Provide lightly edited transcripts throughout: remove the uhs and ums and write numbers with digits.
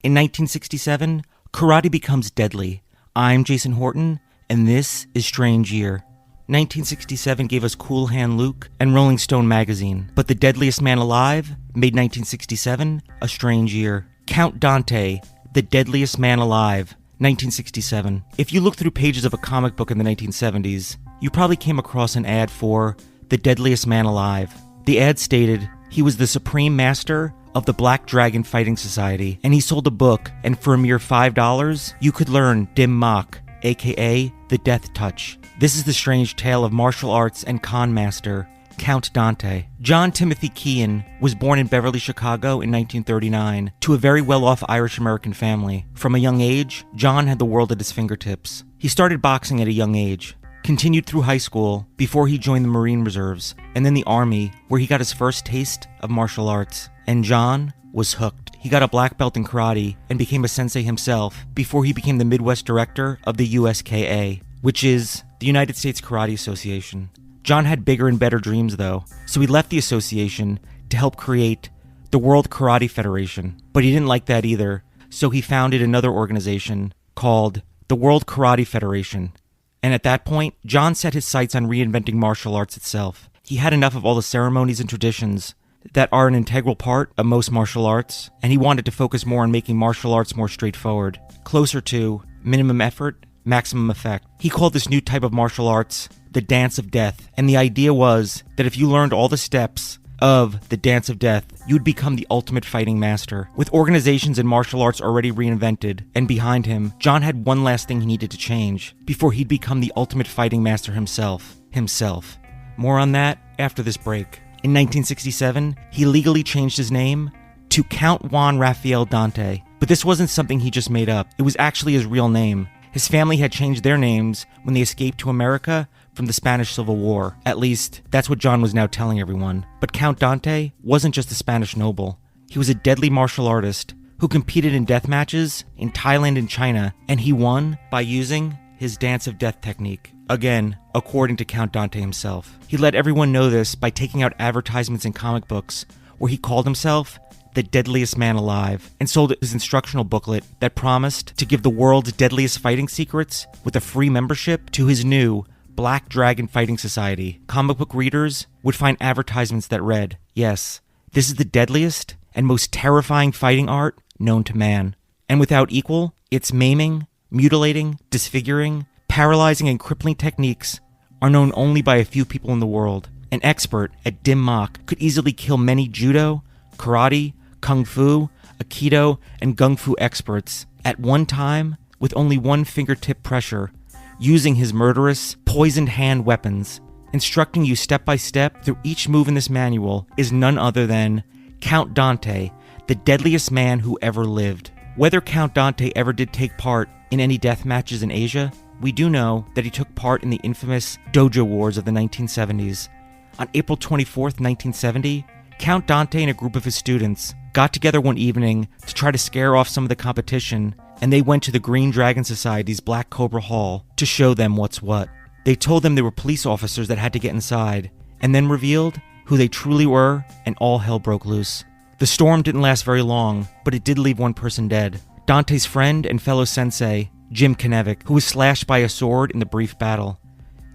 In 1967, karate becomes deadly. I'm Jason Horton, and this is Strange Year. 1967 gave us Cool Hand Luke and Rolling Stone magazine, but the deadliest man alive made 1967 a strange year. Count Dante, the deadliest man alive, 1967. If you look through pages of a comic book in the 1970s, you probably came across an ad for the deadliest man alive. The ad stated he was the supreme master of the Black Dragon Fighting Society, and he sold a book, and for a mere $5, you could learn Dim Mak, aka the Death Touch. This is the strange tale of martial arts and con master, Count Dante. John Timothy Kean was born in Beverly, Chicago in 1939 to a very well-off Irish-American family. From a young age, John had the world at his fingertips. He started boxing at a young age, continued through high school before he joined the Marine Reserves, and then the Army, where he got his first taste of martial arts. And John was hooked. He got a black belt in karate and became a sensei himself before he became the Midwest director of the USKA, which is the United States Karate Association. John had bigger and better dreams though, so he left the association to help create the World Karate Federation. But he didn't like that either, so he founded another organization called the World Karate Federation. And at that point, John set his sights on reinventing martial arts itself. He had enough of all the ceremonies and traditions that are an integral part of most martial arts, and he wanted to focus more on making martial arts more straightforward, closer to minimum effort, maximum effect. He called this new type of martial arts the Dance of Death, and the idea was that if you learned all the steps of the Dance of Death, you would become the ultimate fighting master. With organizations and martial arts already reinvented and behind him, John had one last thing he needed to change before he'd become the ultimate fighting master himself. More on that after this break. In 1967, he legally changed his name to Count Juan Rafael Dante, but this wasn't something he just made up. It was actually his real name. His family had changed their names when they escaped to America from the Spanish Civil War. At least, that's what John was now telling everyone. But Count Dante wasn't just a Spanish noble. He was a deadly martial artist who competed in death matches in Thailand and China, and he won by using his Dance of Death technique. Again, according to Count Dante himself. He let everyone know this by taking out advertisements in comic books where he called himself the deadliest man alive and sold his instructional booklet that promised to give the world's deadliest fighting secrets with a free membership to his new Black Dragon Fighting Society. Comic book readers would find advertisements that read, "Yes, this is the deadliest and most terrifying fighting art known to man. And without equal, its maiming, mutilating, disfiguring, paralyzing, and crippling techniques are known only by a few people in the world. An expert at Dim Mak could easily kill many judo, karate, kung fu, aikido, and gung fu experts at one time with only one fingertip pressure, using his murderous, poisoned hand weapons. Instructing you step by step through each move in this manual is none other than Count Dante, the deadliest man who ever lived." Whether Count Dante ever did take part in any death matches in Asia, we do know that he took part in the infamous Dojo Wars of the 1970s. On April 24th, 1970, Count Dante and a group of his students got together one evening to try to scare off some of the competition, and they went to the Green Dragon Society's Black Cobra Hall to show them what's what. They told them they were police officers that had to get inside, and then revealed who they truly were, and all hell broke loose. The storm didn't last very long, but it did leave one person dead. Dante's friend and fellow sensei, Jim Knevik, who was slashed by a sword in the brief battle.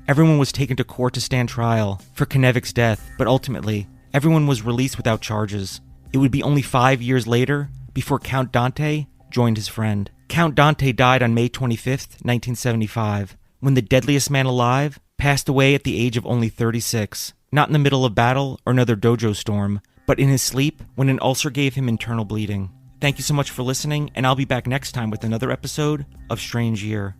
Everyone was taken to court to stand trial for Knevik's death, but ultimately, everyone was released without charges. It would be only 5 years later before Count Dante joined his friend. Count Dante died on May 25th, 1975, when the deadliest man alive passed away at the age of only 36, not in the middle of battle or another dojo storm, but in his sleep when an ulcer gave him internal bleeding. Thank you so much for listening, and I'll be back next time with another episode of Strange Year.